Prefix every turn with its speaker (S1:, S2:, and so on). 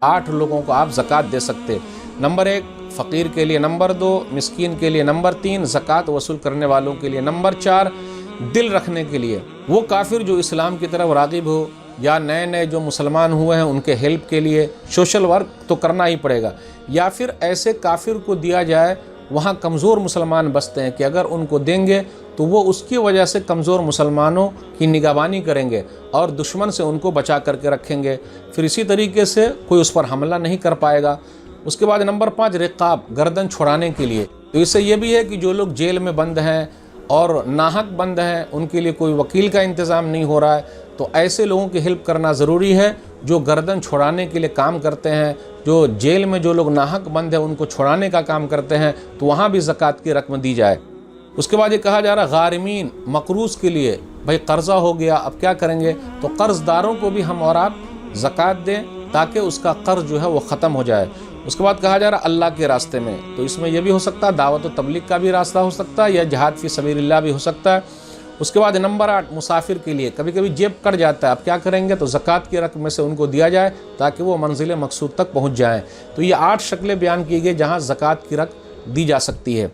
S1: 8 لوگوں کو آپ زکوٰۃ دے سکتے۔ نمبر 1 فقیر کے لیے، نمبر 2 مسکین کے لیے، نمبر 3 زکوٰۃ وصول کرنے والوں کے لیے، نمبر 4 دل رکھنے کے لیے، وہ کافر جو اسلام کی طرف راغب ہو یا نئے جو مسلمان ہوئے ہیں ان کے ہیلپ کے لیے سوشل ورک تو کرنا ہی پڑے گا، یا پھر ایسے کافر کو دیا جائے وہاں کمزور مسلمان بستے ہیں کہ اگر ان کو دیں گے تو وہ اس کی وجہ سے کمزور مسلمانوں کی نگہبانی کریں گے اور دشمن سے ان کو بچا کر کے رکھیں گے، پھر اسی طریقے سے کوئی اس پر حملہ نہیں کر پائے گا۔ اس کے بعد نمبر 5 رقاب، گردن چھڑانے کے لیے۔ تو اس سے یہ بھی ہے کہ جو لوگ جیل میں بند ہیں اور ناحق بند ہیں ان کے لیے کوئی وکیل کا انتظام نہیں ہو رہا ہے، تو ایسے لوگوں کی ہیلپ کرنا ضروری ہے جو گردن چھڑانے کے لیے کام کرتے ہیں، جو جیل میں جو لوگ ناحق بند ہیں ان کو چھڑانے کا کام کرتے ہیں، تو وہاں بھی زکوٰۃ کی رقم دی جائے۔ اس کے بعد یہ کہا جا رہا غارمین، مقروض کے لیے، بھائی قرضہ ہو گیا اب کیا کریں گے، تو قرض داروں کو بھی ہم اور آپ زکوٰۃ دیں تاکہ اس کا قرض جو ہے وہ ختم ہو جائے۔ اس کے بعد کہا جا رہا اللہ کے راستے میں، تو اس میں یہ بھی ہو سکتا ہے دعوت و تبلیغ کا بھی راستہ ہو سکتا ہے یا جہاد فی سبیل اللہ بھی ہو سکتا ہے۔ اس کے بعد نمبر 8 مسافر کے لیے، کبھی کبھی جیب کٹ جاتا ہے، اب کیا کریں گے، تو زکوٰۃ کی رقم میں سے ان کو دیا جائے تاکہ وہ منزل مقصود تک پہنچ جائیں۔ تو یہ 8 شکلیں بیان کی گئی جہاں زکوٰۃ کی رقم دی جا سکتی ہے۔